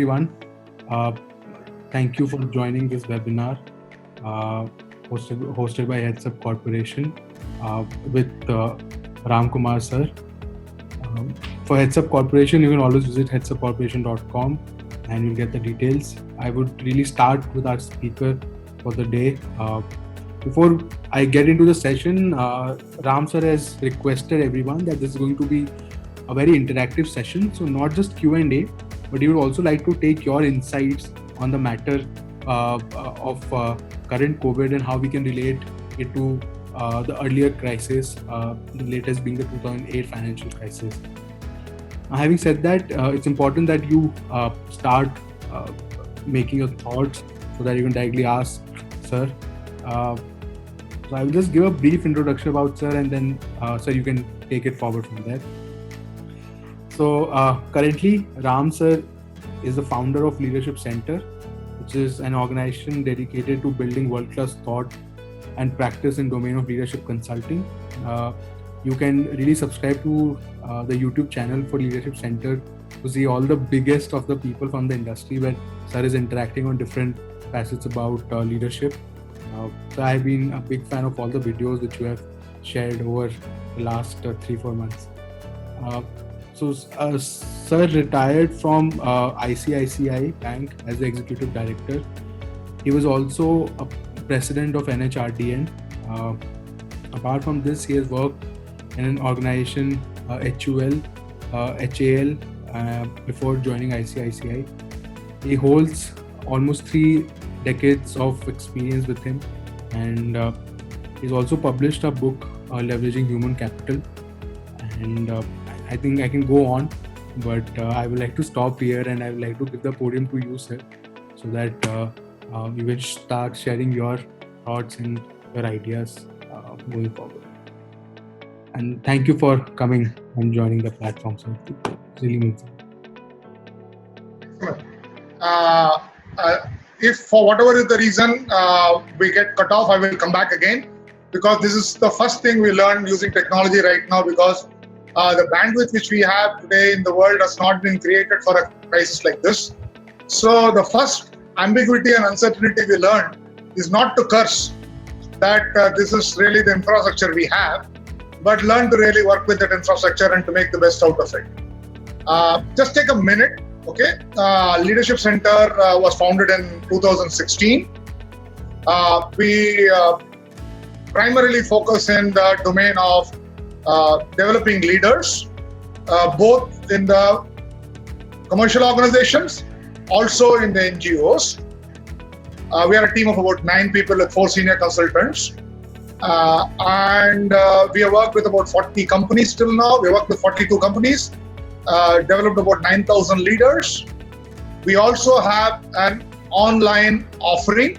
everyone. Uh, Thank you for joining this webinar hosted by Heads Up Corporation with Ram Kumar sir. For Heads Up Corporation, you can always visit headsupcorporation.com and you'll get the details. I would really start with our speaker for the day. Before I get into the session, Ram sir has requested everyone that this is going to be a very interactive session. So not just Q&A, but he would also like to take your insights on the matter of current COVID and how we can relate it to the earlier crisis, the latest being the 2008 financial crisis. Having said that, it's important that you start making your thoughts so that you can directly ask sir. So I will just give a brief introduction about sir, and then sir, you can take it forward from there. So currently, Ram sir is the founder of Leadership Center, which is an organization dedicated to building world-class thought and practice in domain of leadership consulting. You can really subscribe to the YouTube channel for Leadership Center to see all the biggest of the people from the industry where sir is interacting on different facets about leadership. So I've been a big fan of all the videos which you have shared over the last 3-4 months. So sir retired from ICICI Bank as the executive director. He was also a president of NHRDN. Apart from this, he has worked in an organization HUL, HAL before joining ICICI. He holds almost 3 decades of experience with him, and he's also published a book, Leveraging Human Capital. And I think I can go on, but I would like to stop here and I would like to give the podium to you, sir, so that you will start sharing your thoughts and your ideas moving forward. And thank you for coming and joining the platform, sir. It really means it. If for whatever is the reason we get cut off, I will come back again, because this is the first thing we learn using technology right now, because the bandwidth which we have today in the world has not been created for a crisis like this. So the first ambiguity and uncertainty we learned is not to curse that this is really the infrastructure we have, but learn to really work with that infrastructure and to make the best out of it. Just take a minute, okay? Leadership Center was founded in 2016. We primarily focus in the domain of developing leaders, both in the commercial organizations, also in the NGOs. We are a team of about 9 people with 4 senior consultants. And we have worked with about 40 companies till now. We worked with 42 companies, developed about 9,000 leaders. We also have an online offering.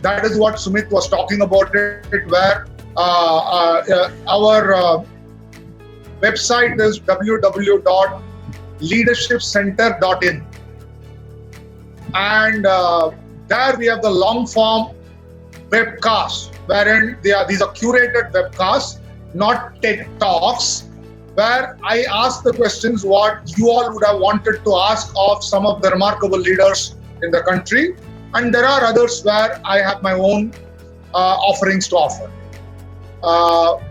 That is what Sumit was talking about it, where our website is www.leadershipcenter.in, and there we have the long form webcasts, wherein these are curated webcasts, not TED Talks, where I ask the questions what you all would have wanted to ask of some of the remarkable leaders in the country, and there are others where I have my own offerings to offer.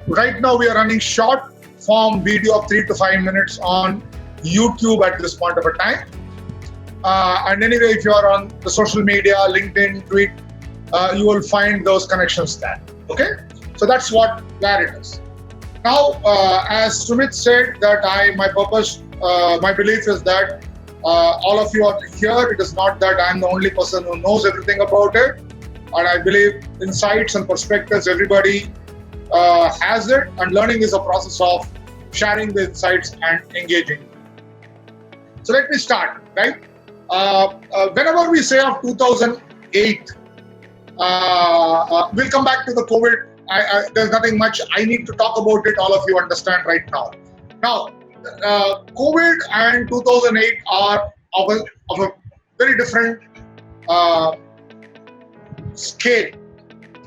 Right now we are running short form video of 3 to 5 minutes on YouTube at this point of a time. And anyway, if you are on the social media, LinkedIn, Tweet, you will find those connections there. Okay, so that's where it is. Now, as Sumit said, that my purpose, my belief is that all of you are here. It is not that I'm the only person who knows everything about it, and I believe insights and perspectives everybody has it, and learning is a process of sharing the insights and engaging. So let me start, right? Whenever we say of 2008, we'll come back to the COVID. There's nothing much I need to talk about it. All of you understand right now. Now, COVID and 2008 are of a very different scale,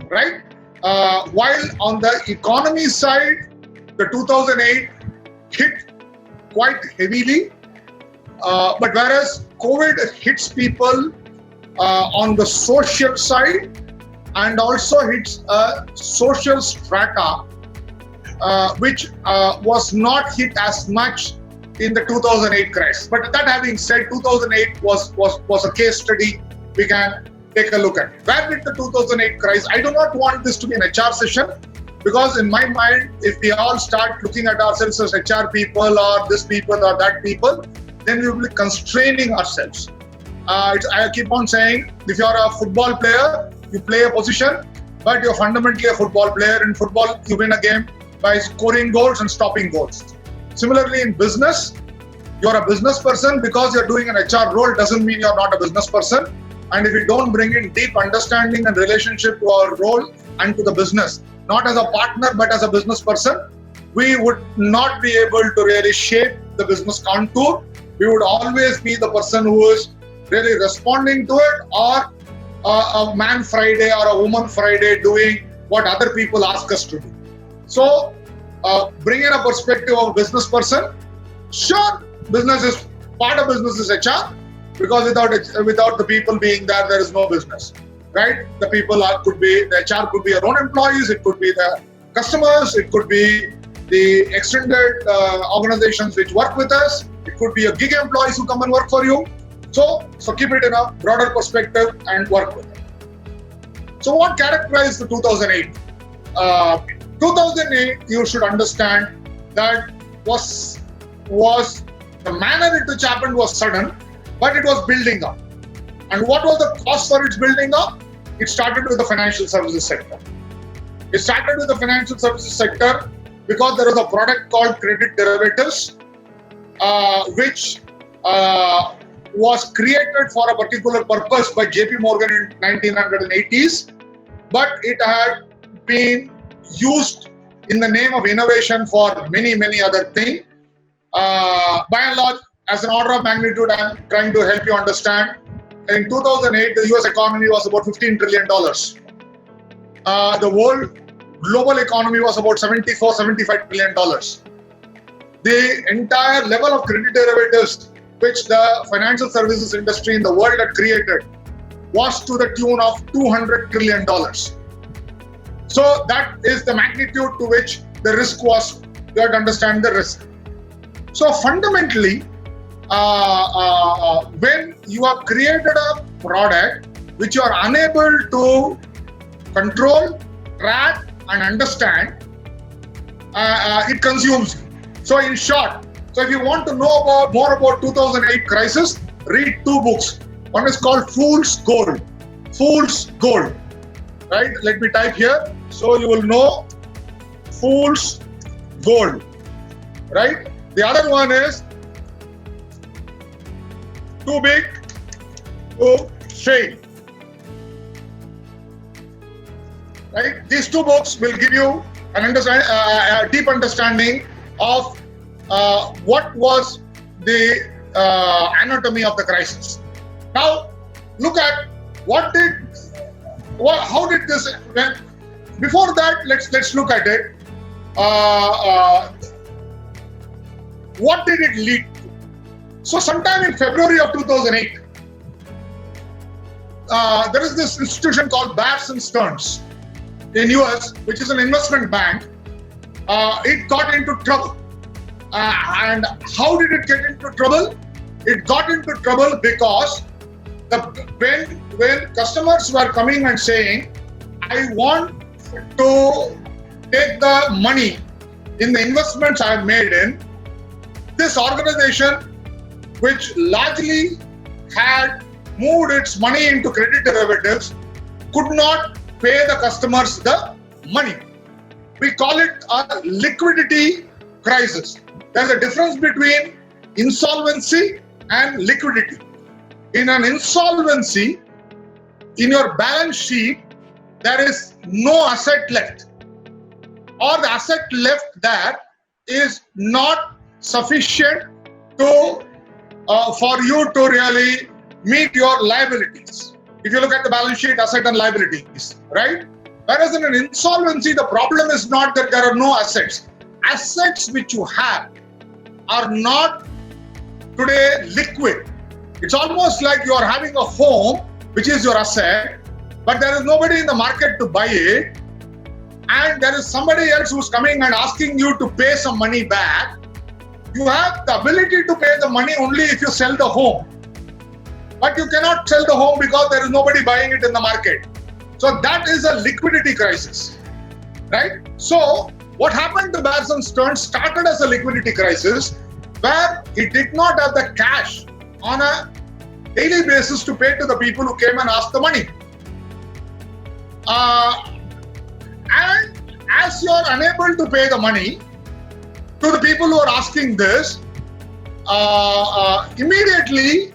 right? While on the economy side, the 2008 hit quite heavily, but whereas COVID hits people on the social side and also hits a social strata which was not hit as much in the 2008 crisis. But that having said, 2008 was a case study we can take a look at. Where did the 2008 crisis? I do not want this to be an HR session, because in my mind, if we all start looking at ourselves as HR people or this people or that people, then we will be constraining ourselves. I keep on saying, if you are a football player, you play a position, but you're fundamentally a football player. In football, you win a game by scoring goals and stopping goals. Similarly, in business, you're a business person. Because you're doing an HR role doesn't mean you're not a business person. And if you don't bring in deep understanding and relationship to our role and to the business, not as a partner, but as a business person, we would not be able to really shape the business contour. We would always be the person who is really responding to it, or a man Friday or a woman Friday doing what other people ask us to do. So, bring in a perspective of a business person. Sure, business is part of business is HR, because without the people being there is no business, right? The people could be, the HR could be your own employees, it could be the customers, it could be the extended organizations which work with us, it could be your gig employees who come and work for you. So keep it in a broader perspective and work with it. So what characterized the 2008? 2008, you should understand that was the manner in which happened was sudden, but it was building up. And what was the cause for its building up? It started with the financial services sector. It started with the financial services sector because there was a product called credit derivatives, which was created for a particular purpose by JP Morgan in 1980s, but it had been used in the name of innovation for many, many other things. By and large, as an order of magnitude, I'm trying to help you understand. In 2008, the US economy was about $15 trillion. The world global economy was about $75 billion. The entire level of credit derivatives which the financial services industry in the world had created was to the tune of $200 trillion. So that is the magnitude to which the risk was. You have to understand the risk. So fundamentally, when you have created a product which you are unable to control, track and understand, it consumes you. So in short, if you want to know more about 2008 crisis, read two books. One is called Fool's Gold. Fool's Gold. Right? Let me type here so you will know. Fool's Gold. Right? The other one is Too Big to Fail. Right? These two books will give you a deep understanding of what was the anatomy of the crisis. Now, look at how did this? Before that, let's look at it. What did it lead to? So, sometime in February of 2008, there is this institution called Bear Stearns in US, which is an investment bank. It got into trouble. And how did it get into trouble? It got into trouble because when customers were coming and saying, I want to take the money in the investments I have made in, this organization, which largely had moved its money into credit derivatives, could not pay the customers the money. We call it a liquidity crisis. There's a difference between insolvency and liquidity. In an insolvency, in your balance sheet, there is no asset left, or the asset left there is not sufficient to for you to really meet your liabilities. If you look at the balance sheet, asset and liabilities, right? Whereas in an insolvency, the problem is not that there are no assets. Assets which you have are not today liquid. It's almost like you are having a home, which is your asset, but there is nobody in the market to buy it, and there is somebody else who's coming and asking you to pay some money back. You have the ability to pay the money only if you sell the home, but you cannot sell the home because there is nobody buying it in the market. So that is a liquidity crisis, right? So what happened to Bear Stearns started as a liquidity crisis where he did not have the cash on a daily basis to pay to the people who came and asked the money. And as you are unable to pay the money to the people who are asking this, immediately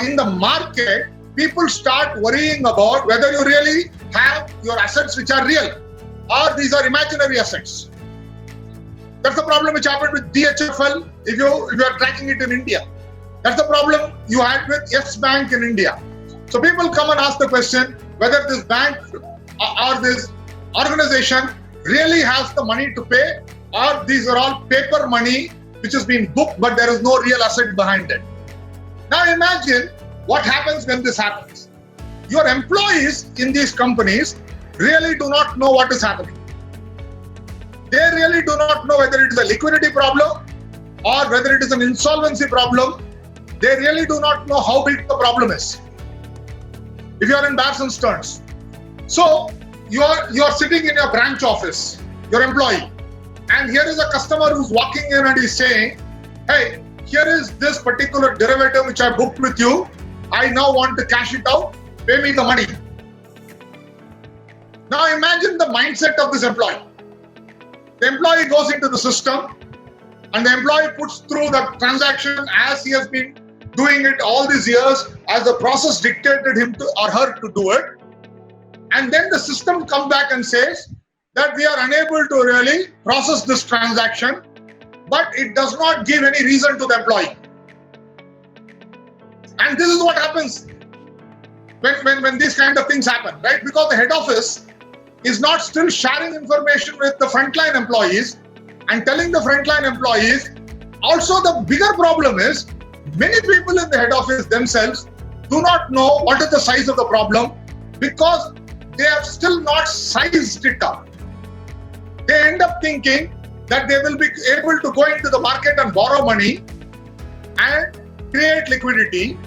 in the market, people start worrying about whether you really have your assets which are real or these are imaginary assets. That's the problem which happened with DHFL if you are tracking it in India. That's the problem you had with Yes Bank in India. So people come and ask the question whether this bank or this organization really has the money to pay, or these are all paper money which has been booked but there is no real asset behind it. Now imagine what happens when this happens. Your employees in these companies really do not know what is happening. They really do not know whether it is a liquidity problem or whether it is an insolvency problem. They really do not know how big the problem is. If you are in Bear Stearns, so you are sitting in your branch office, your employee, and here is a customer who's walking in and is saying, hey, here is this particular derivative which I booked with you. I now want to cash it out. Pay me the money. Now imagine the mindset of this employee. The employee goes into the system and the employee puts through the transaction as he has been doing it all these years, as the process dictated him to or her to do it. And then the system comes back and says that we are unable to really process this transaction, but it does not give any reason to the employee. And this is what happens when these kind of things happen, right? Because the head office is not still sharing information with the frontline employees and telling the frontline employees. Also, the bigger problem is many people in the head office themselves do not know what is the size of the problem because they have still not sized it up. They end up thinking that they will be able to go into the market and borrow money and create liquidity.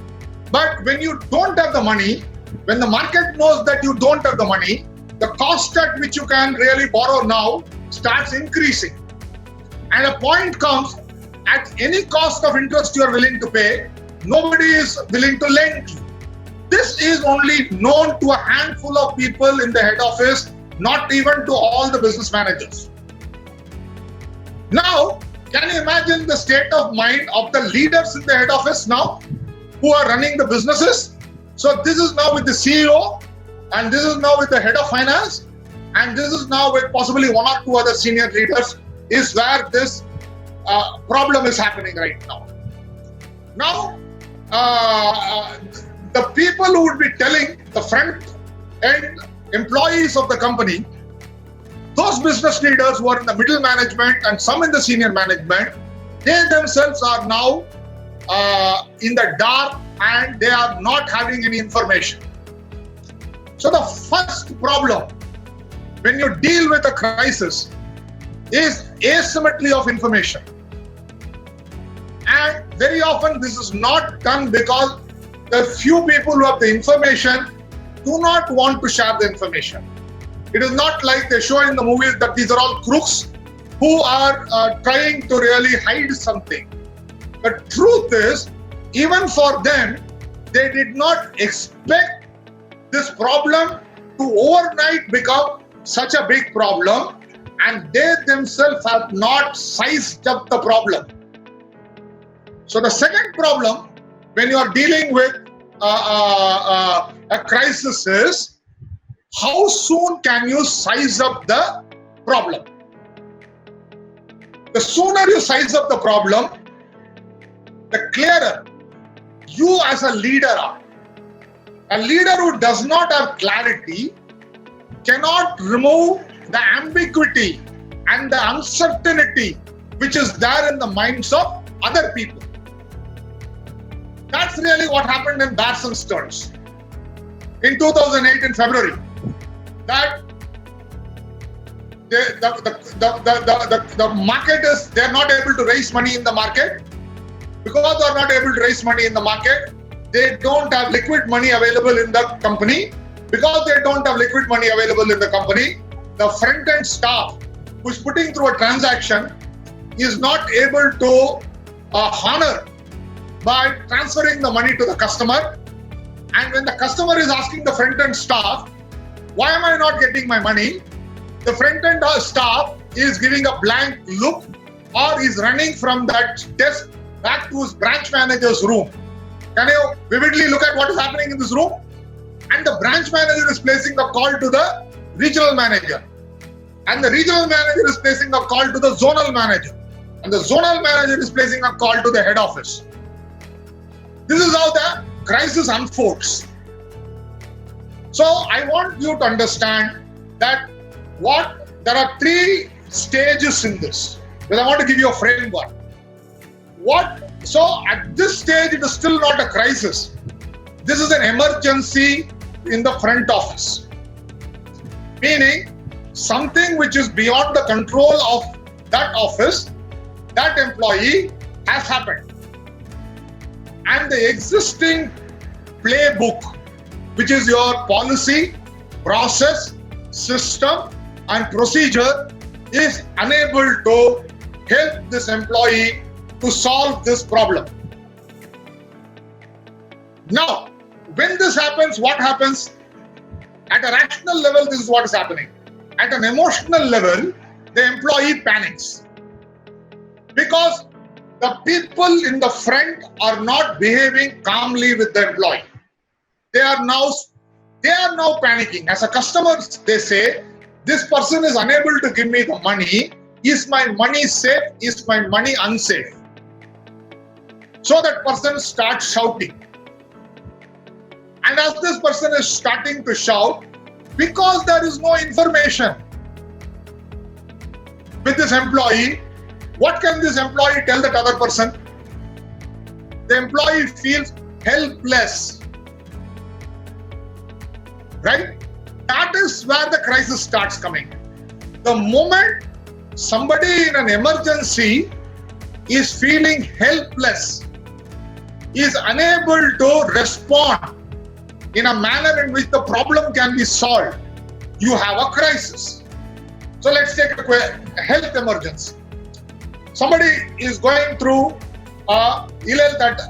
But when you don't have the money, when the market knows that you don't have the money, the cost at which you can really borrow now starts increasing. And a point comes, at any cost of interest you are willing to pay, nobody is willing to lend you. This is only known to a handful of people in the head office, not even to all the business managers. Now, can you imagine the state of mind of the leaders in the head office now who are running the businesses? So this is now with the CEO, and this is now with the head of finance, and this is now with possibly one or two other senior leaders, is where this problem is happening right now. Now, the people who would be telling the front end employees of the company, those business leaders who are in the middle management and some in the senior management, they themselves are now in the dark and they are not having any information. So the first problem when you deal with a crisis is asymmetry of information. And very often this is not done because the few people who have the information do not want to share the information. It is not like they show in the movies that these are all crooks who are trying to really hide something. The truth is, even for them, they did not expect this problem to overnight become such a big problem, and they themselves have not sized up the problem. So the second problem when you are dealing with a crisis is, how soon can you size up the problem? The sooner you size up the problem, the clearer you as a leader are. A leader who does not have clarity cannot remove the ambiguity and the uncertainty which is there in the minds of other people. That's really what happened in Bears and Stearns in 2008 in February. That the market is, they're not able to raise money in the market. Because they're not able to raise money in the market, they don't have liquid money available in the company. Because they don't have liquid money available in the company, the front-end staff who's putting through a transaction is not able to honor by transferring the money to the customer. And when the customer is asking the front-end staff, why am I not getting my money? The front-end staff is giving a blank look or is running from that desk back to his branch manager's room. Can you vividly look at what is happening in this room? And the branch manager is placing a call to the regional manager. And the regional manager is placing a call to the zonal manager. And the zonal manager is placing a call to the head office. This is how the crisis unfolds. So I want you to understand that there are three stages in this. But I want to give you a framework. So at this stage, it is still not a crisis. This is an emergency in the front office. Meaning, something which is beyond the control of that office, that employee, has happened. And the existing playbook, which is your policy, process, system, and procedure, is unable to help this employee to solve this problem. Now, when this happens, what happens? At a rational level, this is what is happening. At an emotional level, the employee panics. Because the people in the front are not behaving calmly with the employee. They are now panicking. As a customer, they say, this person is unable to give me the money. Is my money safe? Is my money unsafe? So that person starts shouting. And as this person is starting to shout, because there is no information with this employee, what can this employee tell that other person? The employee feels helpless. Right? That is where the crisis starts coming. The moment somebody in an emergency is feeling helpless, is unable to respond in a manner in which the problem can be solved, you have a crisis. So let's take a health emergency. Somebody is going through ill health at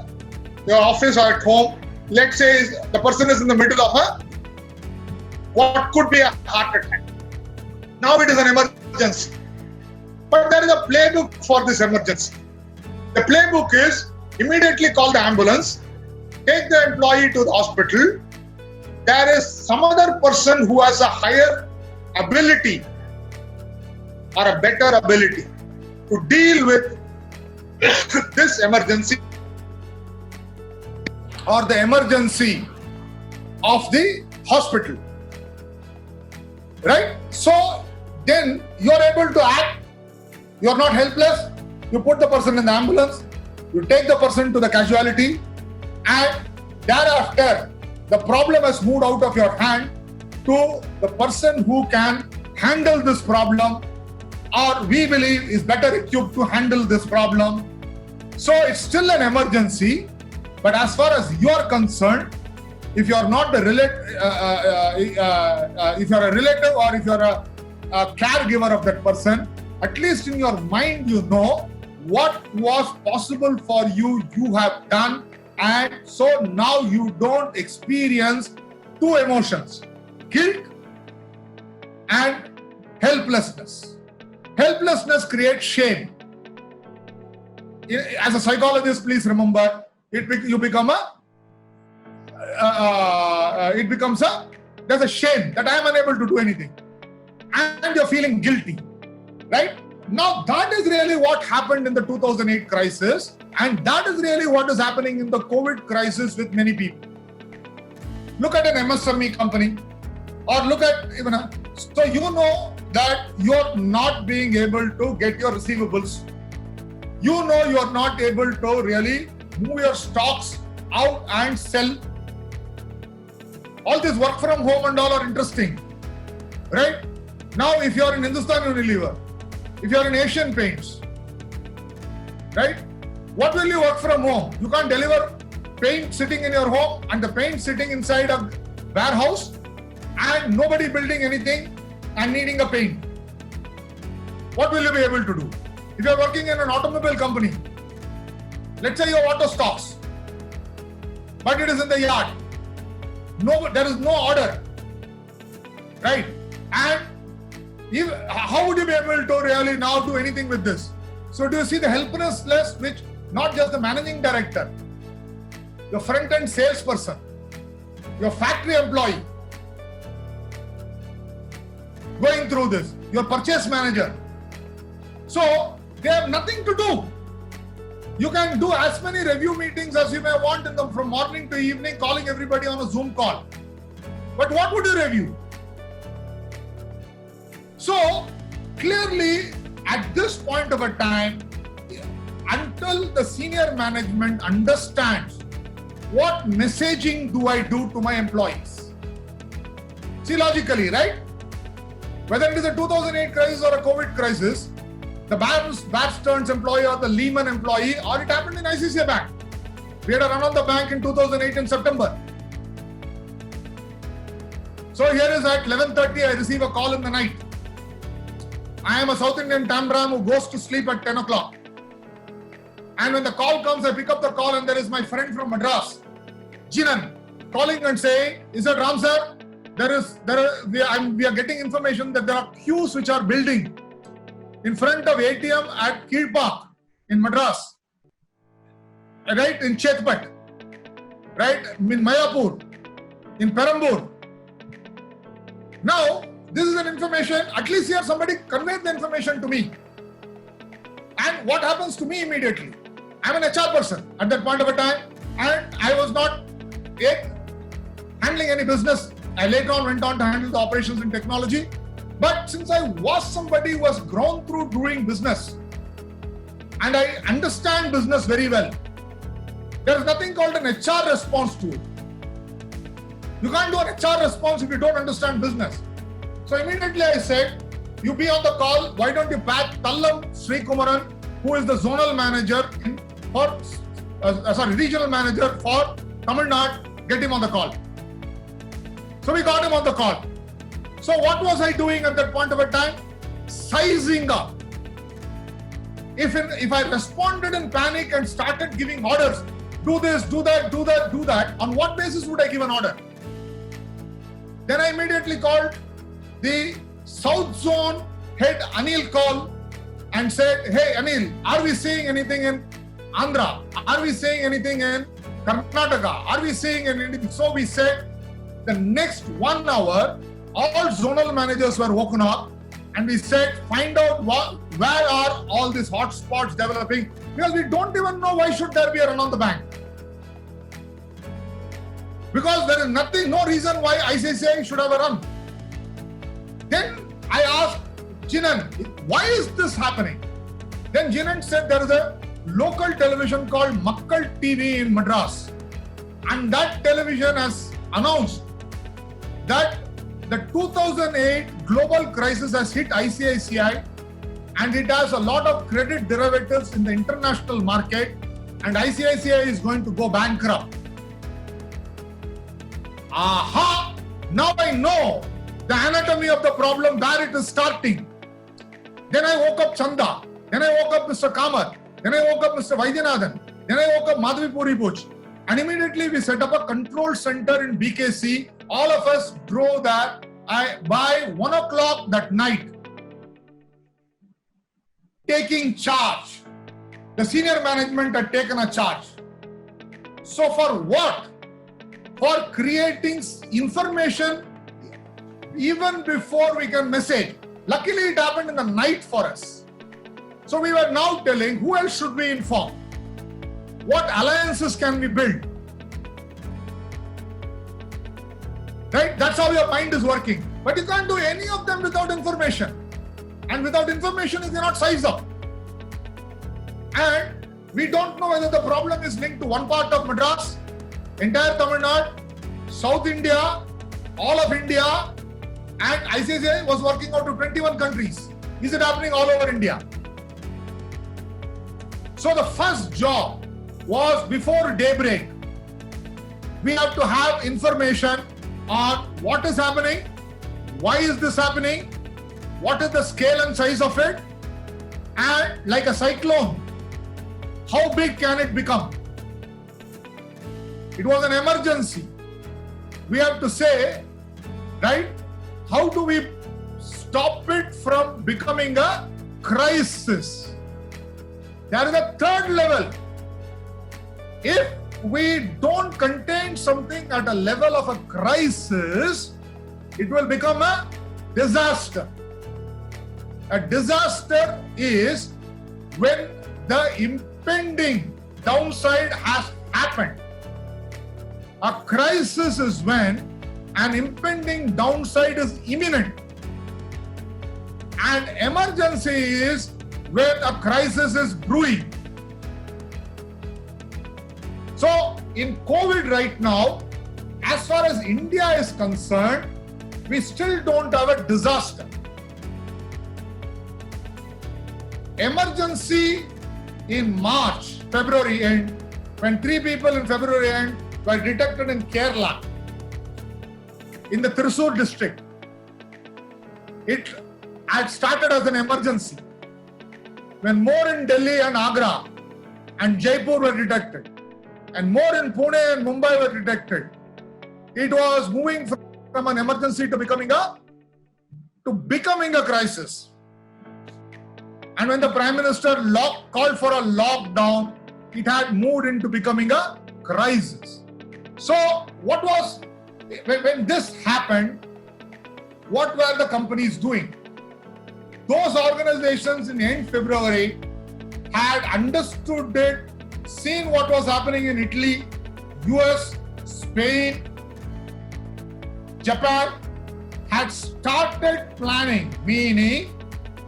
your office or at home. Let's say the person is in the middle of what could be a heart attack. Now it is an emergency. But there is a playbook for this emergency. The playbook is immediately call the ambulance, take the employee to the hospital. There is some other person who has a higher ability or a better ability to deal with this emergency or the emergency of the hospital. Right? So then you're able to act. You're not helpless. You put the person in the ambulance. You take the person to the casualty, and thereafter the problem has moved out of your hand to the person who can handle this problem, or we believe is better equipped to handle this problem. So it's still an emergency, but as far as you're concerned, if you're not the if you're a relative or if you're a caregiver of that person, at least in your mind you know what was possible for you, you have done, and so now you don't experience two emotions, guilt and helplessness. Helplessness creates shame. As a psychologist, please remember, it becomes there's a shame that I am unable to do anything, and you're feeling guilty, right? Now that is really what happened in the 2008 crisis, and that is really what is happening in the COVID crisis with many people. Look at an MSME company, or look at even so you know that you're not being able to get your receivables. You know you're not able to really move your stocks out and sell. All this work from home and all are interesting, right? Now, if you are in Hindustan Unilever, if you are in Asian Paints, right? What will you work from home? You can't deliver paint sitting in your home and the paint sitting inside a warehouse and nobody building anything and needing a paint. What will you be able to do? If you are working in an automobile company, let's say your auto stocks, but it is in the yard. No, there is no order, right? And how would you be able to really now do anything with this? So do you see the helplessness which not just the managing director, your front-end salesperson, your factory employee going through this, your purchase manager. So they have nothing to do. You can do as many review meetings as you may want in them from morning to evening, calling everybody on a Zoom call. But what would you review? So clearly at this point of a time, until the senior management understands what messaging do I do to my employees? See, logically, right? Whether it is a 2008 crisis or a COVID crisis, the Bear Stearns employee or the Lehman employee, or it happened in ICICI Bank. We had a run on the bank in 2008 in September. So here is at 11:30, I receive a call in the night. I am a South Indian Tambram who goes to sleep at 10 o'clock. And when the call comes, I pick up the call and there is my friend from Madras, Jinan, calling and saying, is it Ram sir? We are getting information that there are queues which are building in front of ATM at Keel Park in Madras, right, in Chetpat, right, in Mayapur, in Perambur. Now, this is an information, at least here somebody conveyed the information to me. And what happens to me immediately? I'm an HR person at that point of a time and I was not yet handling any business. I later on went on to handle the operations and technology. But since I was somebody who has grown through doing business and I understand business very well, there is nothing called an HR response tool. You can't do an HR response if you don't understand business. So immediately I said, you be on the call, why don't you patch Tallam Sri Kumaran, who is the zonal manager regional manager for Tamil Nadu, get him on the call. So we got him on the call. So what was I doing at that point of a time? Sizing up. If I responded in panic and started giving orders, do this, do that, do that, do that, on what basis would I give an order? Then I immediately called the South Zone head Anil call and said, hey Anil, are we seeing anything in Andhra? Are we seeing anything in Karnataka? Are we seeing anything? So we said, the next 1 hour, all zonal managers were woken up and we said, find out where are all these hotspots developing, because we don't even know why should there be a run on the bank. Because there is nothing, no reason why ICICI should have a run. Then I asked Jinan, why is this happening? Then Jinan said there is a local television called Makkal TV in Madras. And that television has announced that the 2008 global crisis has hit ICICI and it has a lot of credit derivatives in the international market and ICICI is going to go bankrupt. Aha! Now I know the anatomy of the problem, where it is starting. Then I woke up Chanda. Then I woke up Mr. Kamar. Then I woke up Mr. Vaidyanathan. Then I woke up Madhavi Puri Puch. And immediately we set up a control center in BKC. All of us drove there. By 1 o'clock that night, taking charge. The senior management had taken a charge. So for what? For creating information even before we can message. Luckily, it happened in the night for us. So we were now telling who else should we inform? What alliances can we build? Right? That's how your mind is working. But you can't do any of them without information. And without information, you cannot size up. And we don't know whether the problem is linked to one part of Madras Entire Tamil Nadu, South India, all of India, and ICICI was working out to 21 countries. Is it happening all over India? So the first job was before daybreak. We have to have information on what is happening, why is this happening, what is the scale and size of it, and like a cyclone, how big can it become? It was an emergency. We have to say, right, how do we stop it from becoming a crisis? There is a third level. If we don't contain something at a level of a crisis, it will become a disaster. A disaster is when the impending downside has happened. A crisis is when an impending downside is imminent. And emergency is when a crisis is brewing. So, in COVID right now, as far as India is concerned, we still don't have a disaster. Emergency in March, February end, when 3 people in February end were detected in Kerala, in the Thrissur district. It had started as an emergency. When more in Delhi and Agra and Jaipur were detected, and more in Pune and Mumbai were detected, it was moving from an emergency to becoming a crisis. And when the Prime Minister called for a lockdown, it had moved into becoming a crisis. So when this happened, what were the companies doing? Those organizations in end February had understood it, seen what was happening in Italy, US, Spain, Japan, had started planning, meaning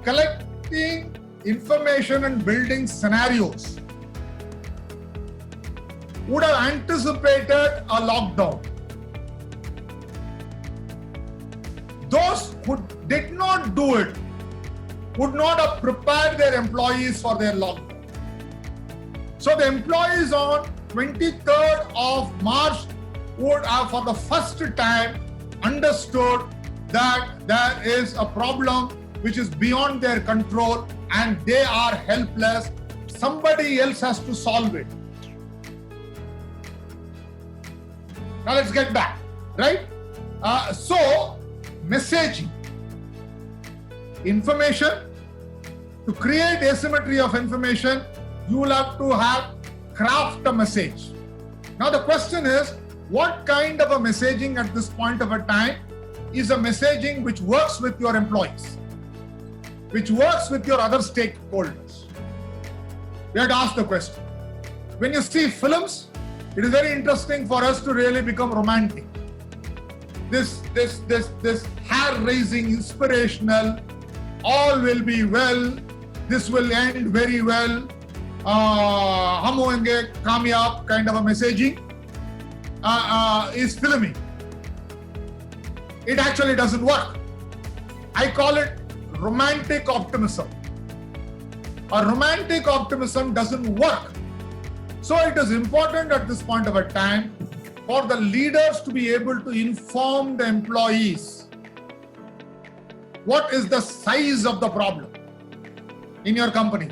collecting information and building scenarios. Would have anticipated a lockdown. Those who did not do it would not have prepared their employees for their lockdown. So the employees on 23rd of March would have for the first time understood that there is a problem which is beyond their control and they are helpless. Somebody else has to solve it. Now let's get back, right? So messaging, information, to create asymmetry of information, you will have to craft a message. Now the question is, what kind of a messaging at this point of a time is a messaging which works with your employees, which works with your other stakeholders? We have to ask the question. When you see films, it is very interesting for us to really become romantic. This hair-raising, inspirational, all will be well, this will end very well, hum hoenge kamyab kind of a messaging is filmy. It actually doesn't work. I call it romantic optimism. A romantic optimism doesn't work. So it is important at this point of a time for the leaders to be able to inform the employees what is the size of the problem in your company,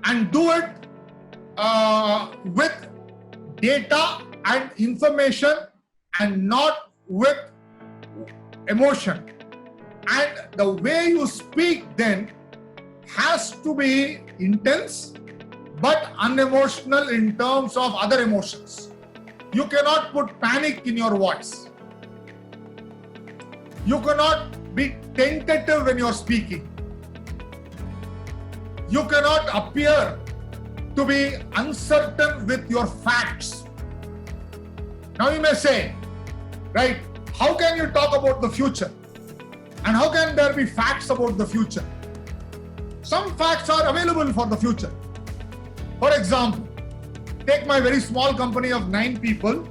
and do it with data and information and not with emotion. And the way you speak then has to be intense but unemotional in terms of other emotions. You cannot put panic in your voice. You cannot be tentative when you are speaking. You cannot appear to be uncertain with your facts. Now you may say, right, how can you talk about the future? And how can there be facts about the future? Some facts are available for the future. For example, take my very small company of 9 people.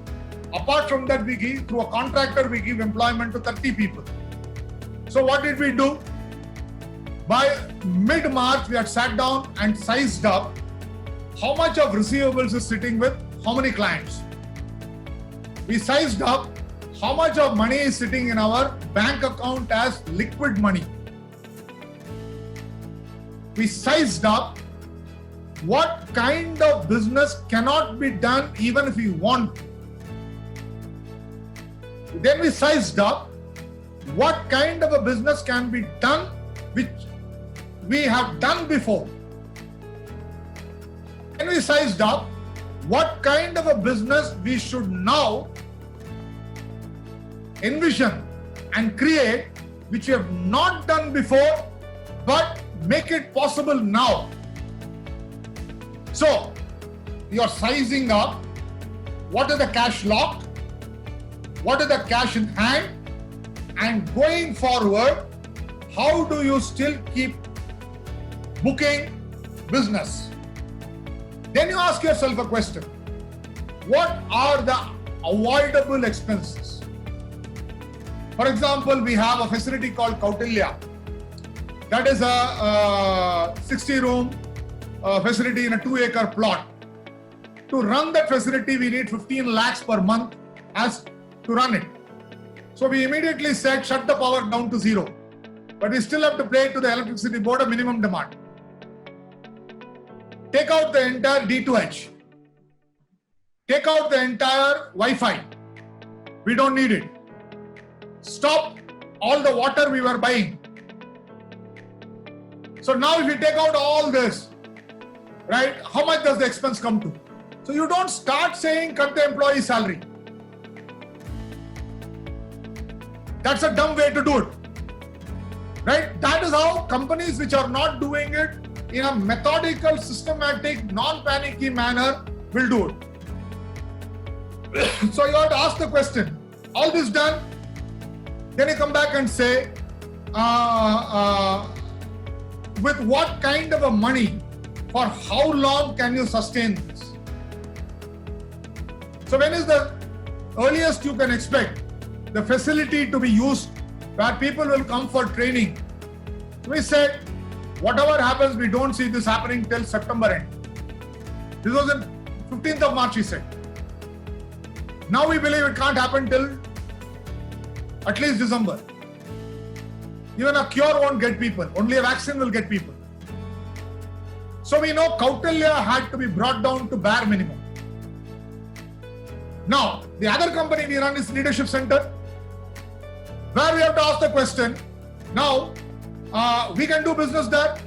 Apart from that, we give, through a contractor, we give employment to 30 people. So what did we do? By mid-March, we had sat down and sized up how much of receivables is sitting with how many clients. We sized up how much of money is sitting in our bank account as liquid money. We sized up what kind of business cannot be done even if we want. Then we sized up what kind of a business can be done which we have done before. Then we sized up what kind of a business we should now envision and create, which we have not done before, but make it possible now. So, you are sizing up what is the cash locked, what is the cash in hand, and going forward, how do you still keep booking business? Then you ask yourself a question. What are the avoidable expenses? For example, we have a facility called Kautilya. That is a 60-room facility in a 2-acre plot. To run that facility, we need 15 lakhs per month as to run it. So we immediately said, shut the power down to 0. But we still have to pay to the electricity board a minimum demand. Take out the entire D2H. Take out the entire Wi-Fi. We don't need it. Stop all the water we were buying. So now if you take out all this, right, how much does the expense come to? So you don't start saying cut the employee salary. That's a dumb way to do it. Right? That is how companies which are not doing it in a methodical, systematic, non-panicky manner will do it. So you have to ask the question, all this done, then you come back and say, with what kind of a money, for how long can you sustain this? So when is the earliest you can expect the facility to be used where people will come for training? We said, whatever happens, we don't see this happening till September end. This was on 15th of March, we said. Now we believe it can't happen till at least December. Even a cure won't get people, only a vaccine will get people. So we know Kautilya had to be brought down to bare minimum. Now, the other company we run is Leadership Center, where we have to ask the question, now, we can do business there.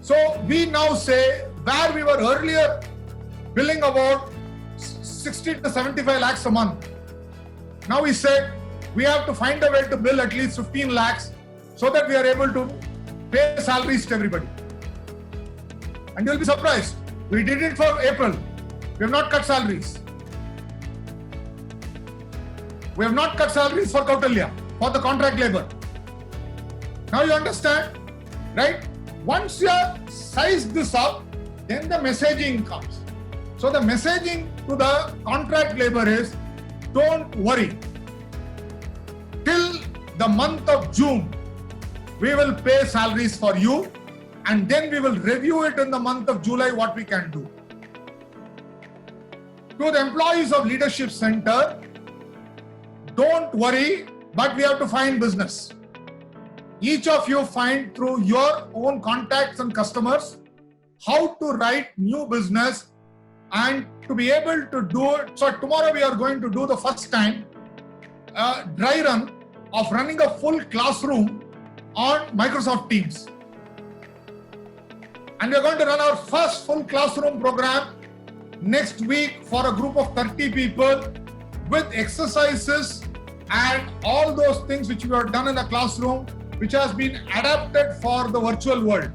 So we now say, where we were earlier billing about 60 to 75 lakhs a month, now we said, we have to find a way to bill at least 15 lakhs so that we are able to pay salaries to everybody. And you'll be surprised. We did it for April. We have not cut salaries. We have not cut salaries for Kautilya, for the contract labor. Now you understand, right? Once you have sized this up, then the messaging comes. So the messaging to the contract labor is, don't worry. Till the month of June, we will pay salaries for you, and then we will review it in the month of July what we can do. To the employees of Leadership Center, don't worry, but we have to find business. Each of you find through your own contacts and customers how to write new business and to be able to do it. So tomorrow we are going to do the first time dry run of running a full classroom on Microsoft Teams. And we are going to run our first full classroom program next week for a group of 30 people with exercises and all those things which we have done in the classroom, which has been adapted for the virtual world.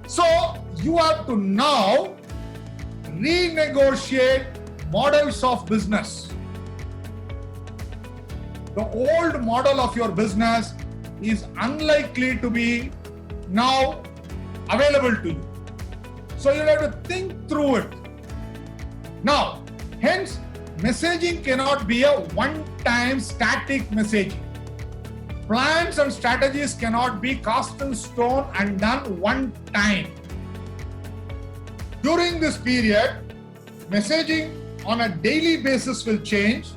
So you have to now renegotiate models of business. The old model of your business is unlikely to be now available to you. So you have to think through it. Now, hence, messaging cannot be a one-time static messaging. Plans and strategies cannot be cast in stone and done one time. During this period, messaging on a daily basis will change.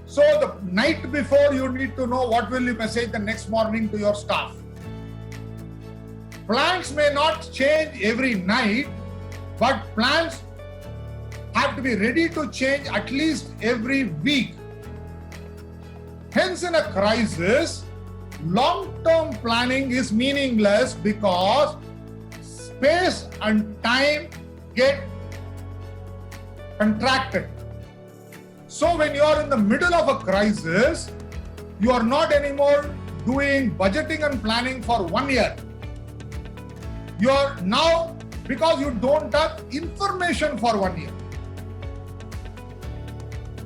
So the night before, you need to know what will you message the next morning to your staff. Plans may not change every night, but plans have to be ready to change at least every week. Hence, in a crisis, long-term planning is meaningless because space and time get contracted. So when you are in the middle of a crisis, you are not anymore doing budgeting and planning for 1 year. You are now, because you don't have information for 1 year.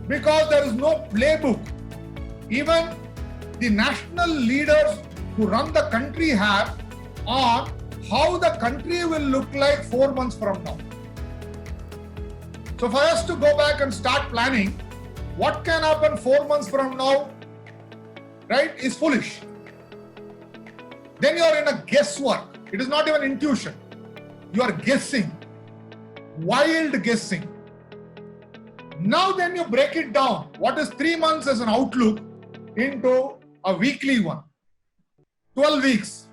Because there is no playbook. Even the national leaders who run the country have on how the country will look like 4 months from now. So for us to go back and start planning what can happen 4 months from now, right, is foolish. Then you are in a guesswork. It is not even intuition. You are guessing, wild guessing. Now then you break it down. What is 3 months as an outlook into a weekly one? 12 weeks.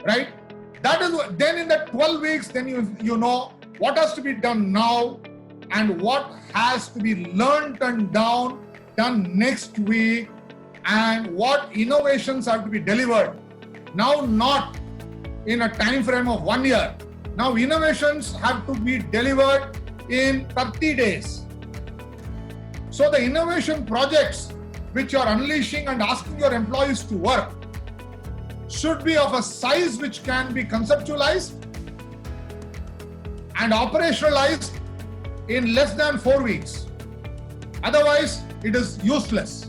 Right? That is what, then in the 12 weeks, then you know what has to be done now and what has to be learned and done next week, and what innovations have to be delivered. Now, not in a time frame of 1 year. Now innovations have to be delivered in 30 days. So the innovation projects which you are unleashing and asking your employees to work should be of a size which can be conceptualized and operationalized in less than 4 weeks. Otherwise, it is useless.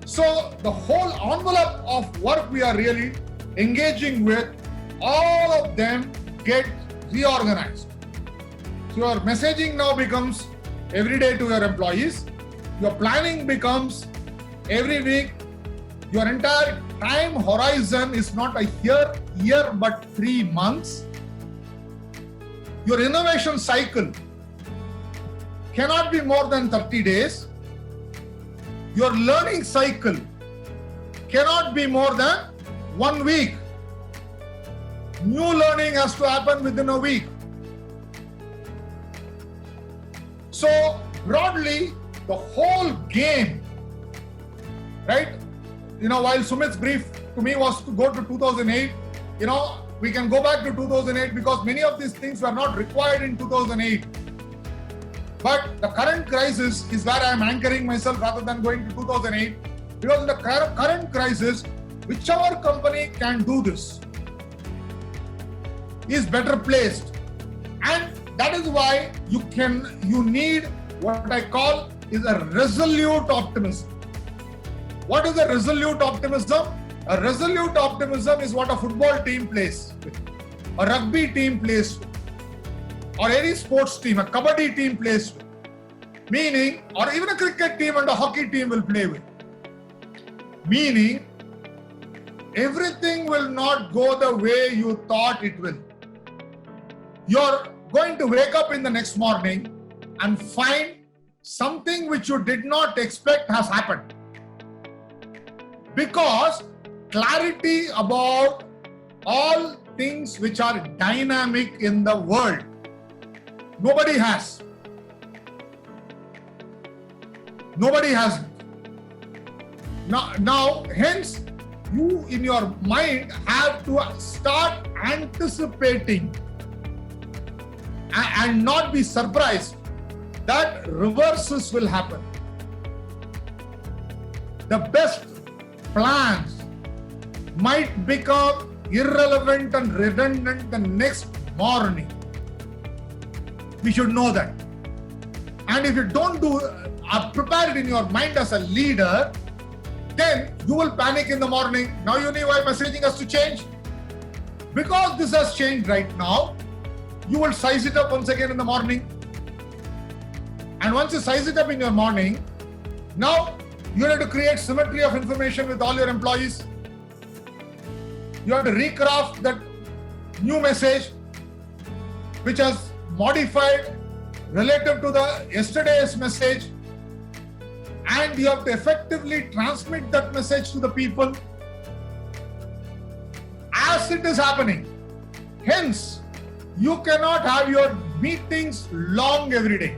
So the whole envelope of work we are really engaging with, all of them get reorganized. So your messaging now becomes every day to your employees. Your planning becomes every week. Your entire time horizon is not a year, but 3 months. Your innovation cycle cannot be more than 30 days. Your learning cycle cannot be more than 1 week. New learning has to happen within a week. So broadly, the whole game, right? While Sumit's brief to me was to go to 2008, we can go back to 2008 because many of these things were not required in 2008. But the current crisis is where I am anchoring myself rather than going to 2008. Because in the current crisis, whichever company can do this is better placed. And that is why you need what I call is a resolute optimism. What is a resolute optimism? A resolute optimism is what a football team plays with, a rugby team plays with, or any sports team, a kabaddi team plays with. Meaning, or even a cricket team and a hockey team will play with. Meaning, everything will not go the way you thought it will. You're going to wake up in the next morning and find something which you did not expect has happened. Because clarity about all things which are dynamic in the world, nobody has. Nobody has it. Now, hence, you in your mind have to start anticipating and not be surprised that reverses will happen. The best plans might become irrelevant and redundant the next morning. We should know that. And if you don't prepare it in your mind as a leader, then you will panic in the morning. Now you know why messaging has to change. Because this has changed right now, you will size it up once again in the morning. And once you size it up in your morning, now you have to create symmetry of information with all your employees. You have to recraft that new message which has modified relative to the yesterday's message, and you have to effectively transmit that message to the people as it is happening. Hence, you cannot have your meetings long every day.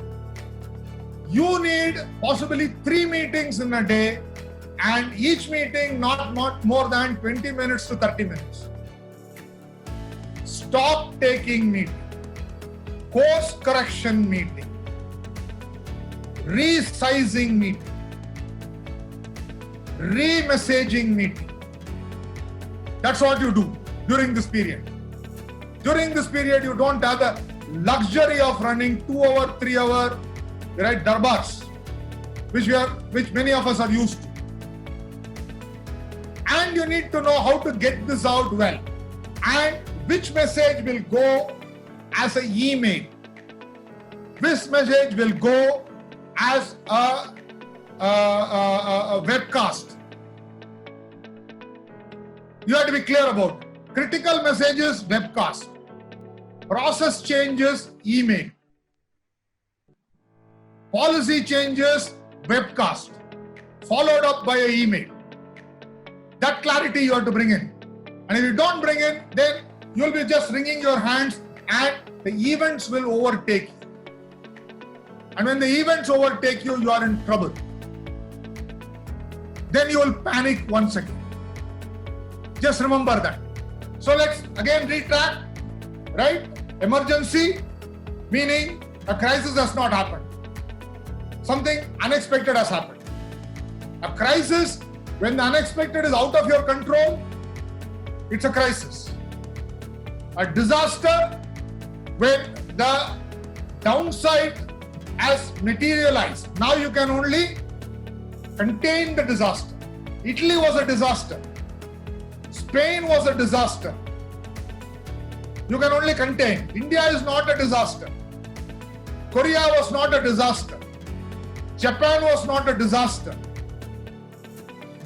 You need possibly 3 meetings in a day, and each meeting not more than 20 minutes to 30 minutes. Stock taking meeting, course correction meeting, resizing meeting, re-messaging meeting. That's what you do during this period. During this period, you don't have the luxury of running 2-hour, 3-hour, right, darbars, which many of us are used to. And you need to know how to get this out well, and which message will go as an email, which message will go as a webcast. You have to be clear about it. Critical messages, webcast. Process changes, email. Policy changes, webcast, followed up by an email. That clarity you have to bring in. And if you don't bring in, then you'll be just wringing your hands and the events will overtake you. And when the events overtake you, you are in trouble. Then you will panic once again. Just remember that. So let's again retract, right? Emergency, meaning a crisis has not happened. Something unexpected has happened. A crisis, when the unexpected is out of your control, it's a crisis. A disaster, when the downside has materialized. Now you can only contain the disaster. Italy was a disaster. Spain was a disaster. You can only contain. India is not a disaster. Korea was not a disaster. Japan was not a disaster.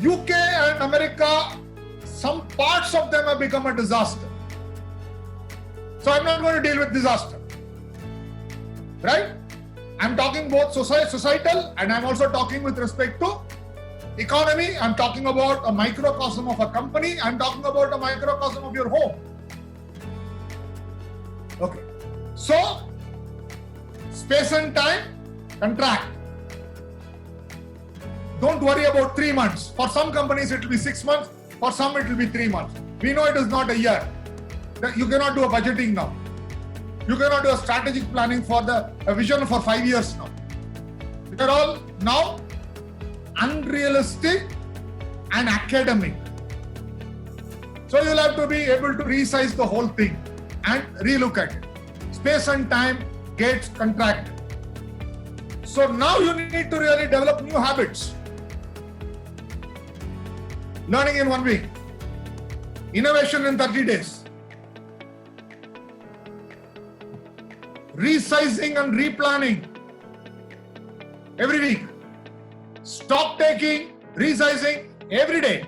UK and America, some parts of them have become a disaster. So I'm not going to deal with disaster. Right? I'm talking both societal, and I'm also talking with respect to economy. I'm talking about a microcosm of a company. I'm talking about a microcosm of your home. Okay. So, space and time, contract. Don't worry about 3 months. For some companies, it will be 6 months. For some, it will be 3 months. We know it is not a year. You cannot do a budgeting now. You cannot do a strategic planning for a vision for 5 years now. They're all now unrealistic and academic. So you'll have to be able to resize the whole thing and relook at it. Space and time gets contracted. So now you need to really develop new habits. Learning in 1 week. Innovation in 30 days. Resizing and replanning every week. Stock taking, resizing every day.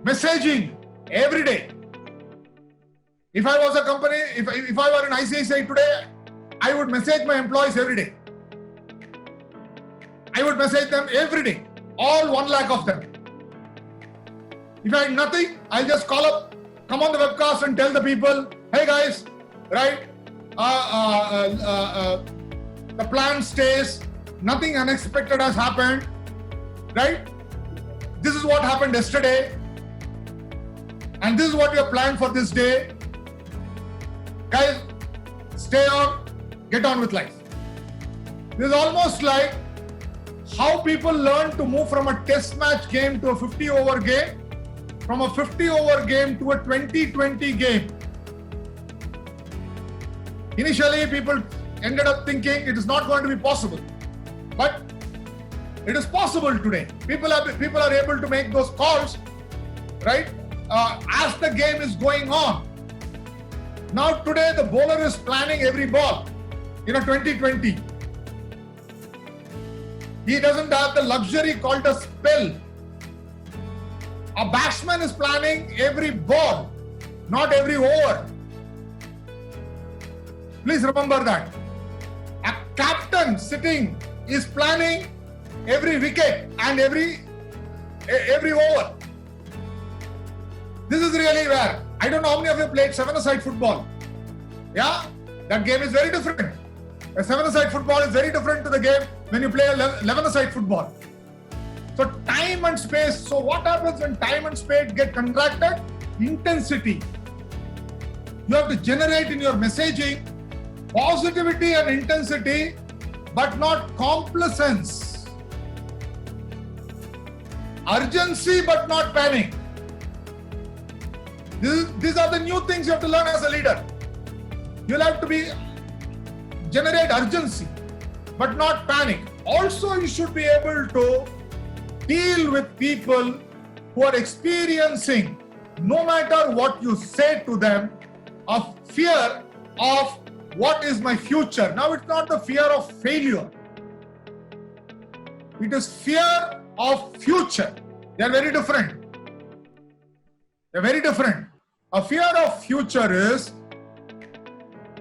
Messaging every day. If I was a company, if I were in ICICI today, I would message my employees every day. I would message them every day, all 1 lakh of them. If I had nothing, I'll just call up, come on the webcast and tell the people, hey guys, right? The plan stays, nothing unexpected has happened, right? This is what happened yesterday, and this is what we have planned for this day. Guys, stay on, get on with life. This is almost like how people learn to move from a test match game to a 50-over game, from a 50-over game to a 20-20 game. Initially, people ended up thinking it is not going to be possible, but it is possible today. People are able to make those calls, right? as the game is going on. Now today the bowler is planning every ball. 2020. He doesn't have the luxury called a spell. A batsman is planning every ball, not every over. Please remember that. A captain sitting is planning every wicket and every over. This is really rare. I don't know how many of you played seven-a-side football. Yeah, that game is very different. A seven-a-side football is very different to the game when you play 11-a-side football. So time and space. So what happens when time and space get contracted? Intensity. You have to generate in your messaging positivity and intensity, but not complacence. Urgency, but not panic. These are the new things you have to learn as a leader. You'll have to generate urgency, but not panic. Also, you should be able to deal with people who are experiencing, no matter what you say to them, a fear of what is my future. Now, it's not the fear of failure. It is fear of future. They are very different. They're very different. A fear of future is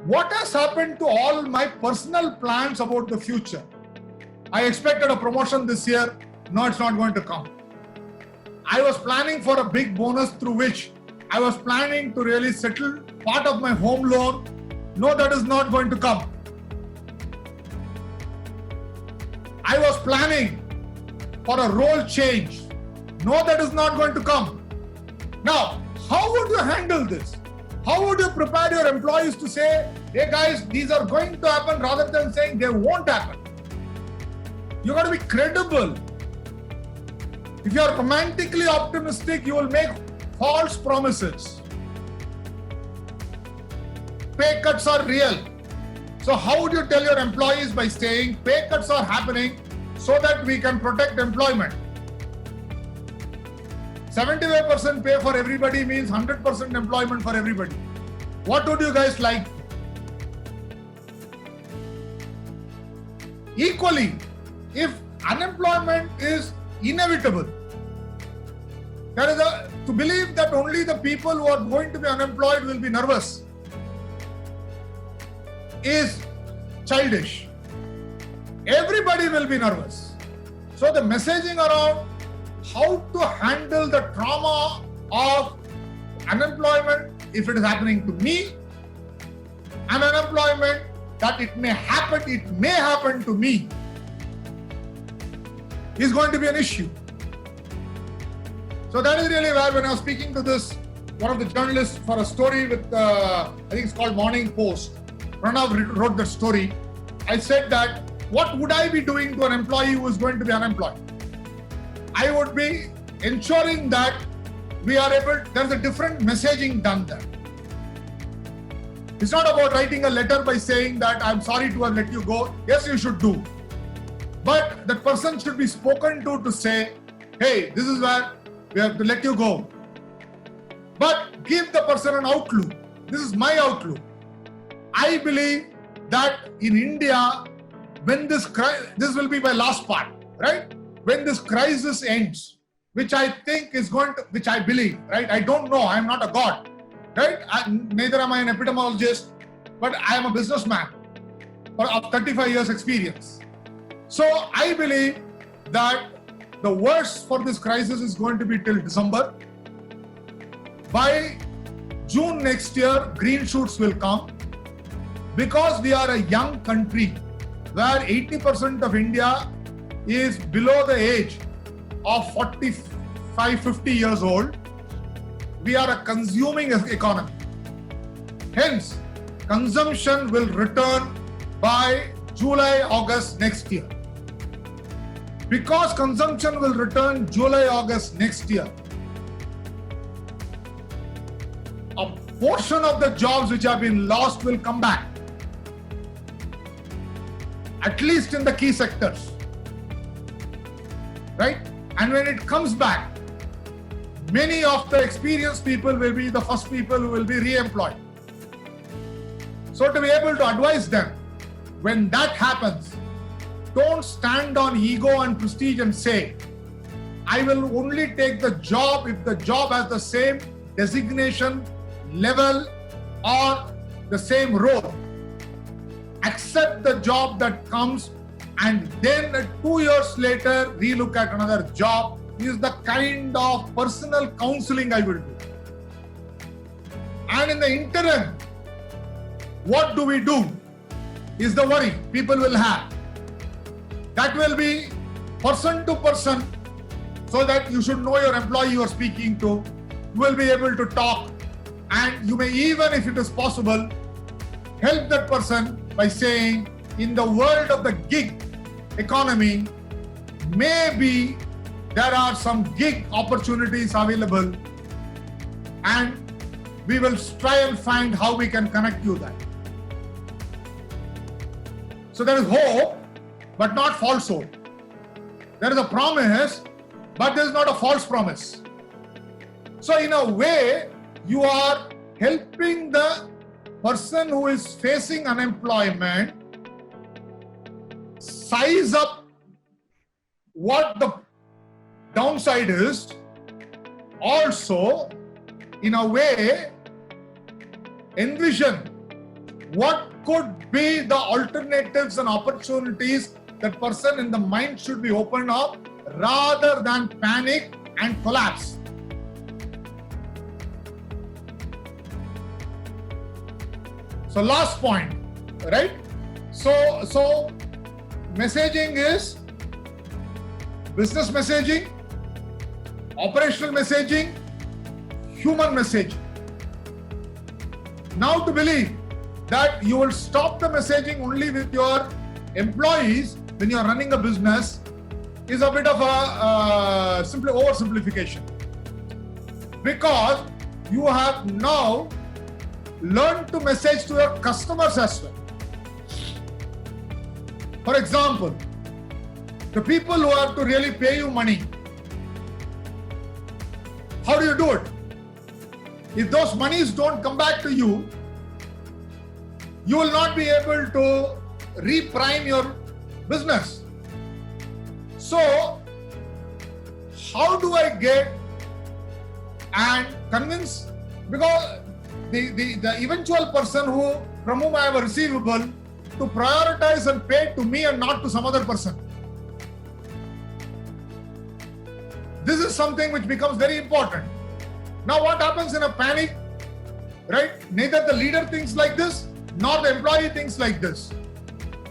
what has happened to all my personal plans about the future. I expected a promotion this year. No, it's not going to come. I was planning for a big bonus through which I was planning to really settle part of my home loan. No, that is not going to come. I was planning for a role change. No, that is not going to come. Now, how would you handle this? How would you prepare your employees to say, hey guys, these are going to happen, rather than saying they won't happen? You got to be credible. If you are romantically optimistic, you will make false promises. Pay cuts are real. So how would you tell your employees? By saying pay cuts are happening so that we can protect employment. 75% pay for everybody means 100% employment for everybody. What would you guys like? Equally, if unemployment is inevitable, to believe that only the people who are going to be unemployed will be nervous is childish. Everybody will be nervous. So the messaging around how to handle the trauma of unemployment, if it is happening to me, and unemployment that it may happen to me, is going to be an issue. So that is really where, when I was speaking to one of the journalists for a story with, I think it's called Morning Post, Pranav wrote that story. I said that, what would I be doing to an employee who is going to be unemployed? I would be ensuring that there's a different messaging done there. It's not about writing a letter by saying that I'm sorry to have let you go. Yes, you should do. But that person should be spoken to say, hey, this is where we have to let you go. But give the person an outlook. This is my outlook. I believe that in India, when this will be my last part, right? When this crisis ends, which I think is which I believe, right? I don't know, I'm not a god, right? Neither am I an epidemiologist, but I am a businessman of 35 years experience. So I believe that the worst for this crisis is going to be till December. By June next year, green shoots will come. Because we are a young country where 80% of India is below the age of 45, 50 years old, we are a consuming economy. Hence, consumption will return by July, August next year. Because consumption will return July, August next year, a portion of the jobs which have been lost will come back, at least in the key sectors, right? And when it comes back, many of the experienced people will be the first people who will be re-employed. So to be able to advise them, when that happens, don't stand on ego and prestige and say, I will only take the job if the job has the same designation, level, or the same role. Accept the job that comes and then 2 years later relook at another job is the kind of personal counseling I will do. And in the interim, what do we do is the worry people will have. That will be person to person, so that you should know your employee you are speaking to. You will be able to talk, and you may even, if it is possible, help that person by saying, in the world of the gig economy, maybe there are some gig opportunities available, and we will try and find how we can connect you that. So there is hope, but not false hope. There is a promise, but there is not a false promise. So in a way, you are helping the person who is facing unemployment size up what the downside is. Also, in a way, envision what could be the alternatives and opportunities that person in the mind should be opened up, rather than panic and collapse. So last point, right? So messaging is business messaging, operational messaging, human messaging. Now to believe that you will stop the messaging only with your employees when you are running a business is a bit of a simply oversimplification, because you have now learned to message to your customers as well. For example, the people who have to really pay you money, how do you do it? If those monies don't come back to you, you will not be able to reprime your business. So, how do I get and convince? Because the eventual person from whom I have a receivable, to prioritize and pay to me and not to some other person. This is something which becomes very important. Now what happens in a panic, right? Neither the leader thinks like this, nor the employee thinks like this.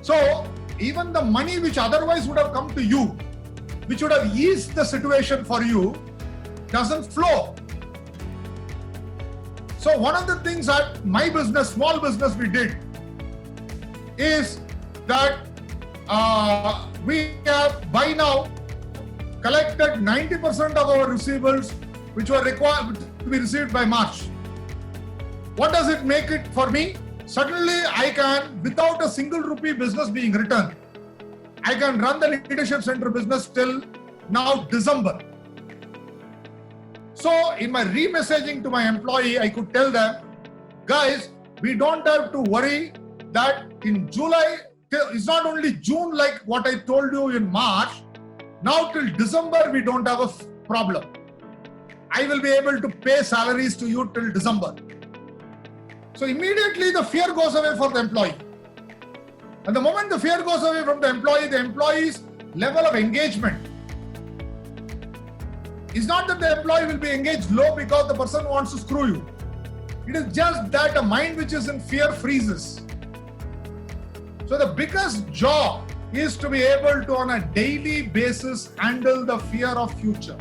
So even the money which otherwise would have come to you, which would have eased the situation for you, doesn't flow. So one of the things that my business, small business, we did is that we have by now collected 90% of our receivables which were required to be received by March. What does it make it for me? Suddenly I can, without a single rupee business being returned, I can run the Leadership Center business till now December. So in my re-messaging to my employee, I could tell them, guys, we don't have to worry that in July, it's not only June like what I told you in March, now till December we don't have a problem. I will be able to pay salaries to you till December. So immediately the fear goes away for the employee. And the moment the fear goes away from the employee's level of engagement, it's not that the employee will be engaged low because the person wants to screw you. It is just that a mind which is in fear freezes. So the biggest job is to be able to, on a daily basis, handle the fear of future.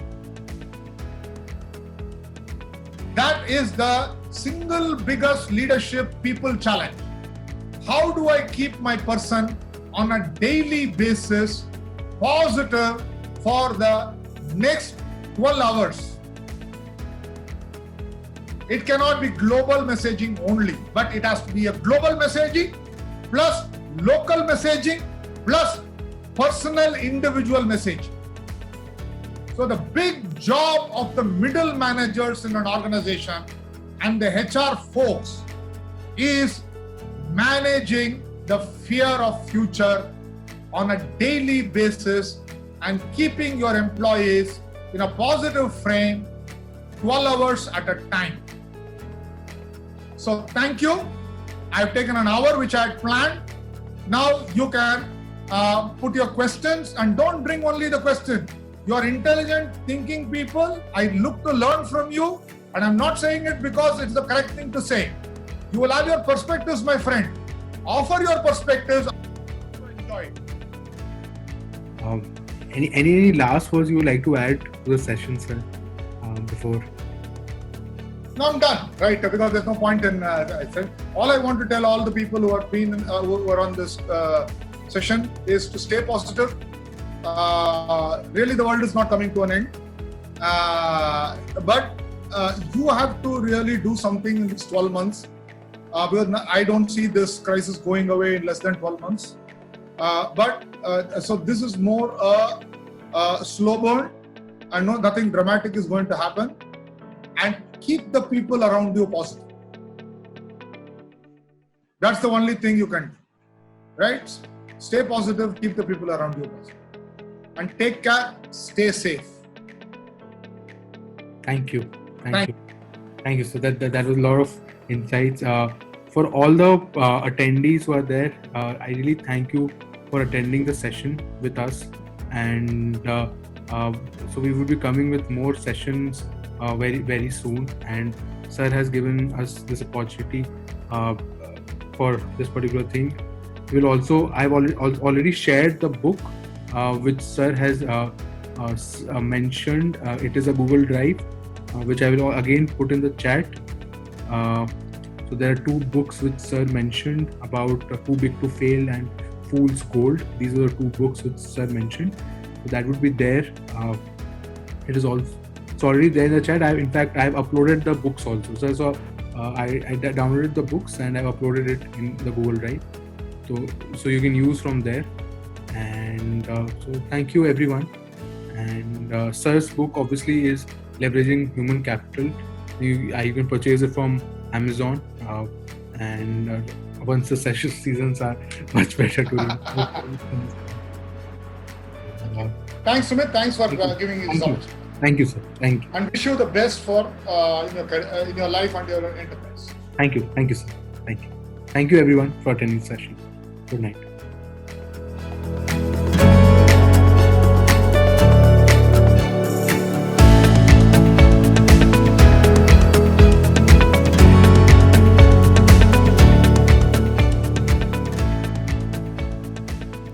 That is the single biggest leadership people challenge. How do I keep my person on a daily basis positive for the next 12 hours? It cannot be global messaging only, but it has to be a global messaging plus local messaging plus personal individual message. So the big job of the middle managers in an organization and the HR folks is managing the fear of future on a daily basis and keeping your employees in a positive frame 12 hours at a time. So thank you. I've taken an hour which I had planned. Now you can put your questions, and don't bring only the question. You are intelligent, thinking people. I look to learn from you, and I'm not saying it because it's the correct thing to say. You will have your perspectives, my friend. Offer your perspectives. Enjoy it. Any last words you would like to add to the session, sir? Before. No, I'm done, right? Because there's no point in. I said all I want to tell all the people who have been who are on this session is to stay positive. Really, the world is not coming to an end, but you have to really do something in these 12 months. Because I don't see this crisis going away in less than 12 months. So this is more a slow burn. I know nothing dramatic is going to happen, and keep the people around you positive. That's the only thing you can do, right? Stay positive, keep the people around you positive, and take care, stay safe. Thank you. Thank you. So that was a lot of insights. For all the attendees who are there, I really thank you for attending the session with us. And so we will be coming with more sessions very, very soon. And sir has given us this opportunity for this particular thing. We'll also, I've already shared the book which sir has mentioned. It is a Google Drive, which I will again put in the chat. So there are two books which sir mentioned about Too Big to Fail and Fool's Gold. These are the two books which sir mentioned. So that would be there. It is also, it's already there in the chat. In fact, I have uploaded the books also. So I downloaded the books and I've uploaded it in the Google Drive. So you can use from there. And so thank you everyone. And sir's book obviously is Leveraging Human Capital. You can purchase it from Amazon, and once the session seasons are much better to Thanks, Sumit. Thanks for giving me this opportunity. Thank you, sir. Thank you. And wish you the best for in your life and your enterprise. Thank you, sir. Thank you everyone for attending the session. Good night.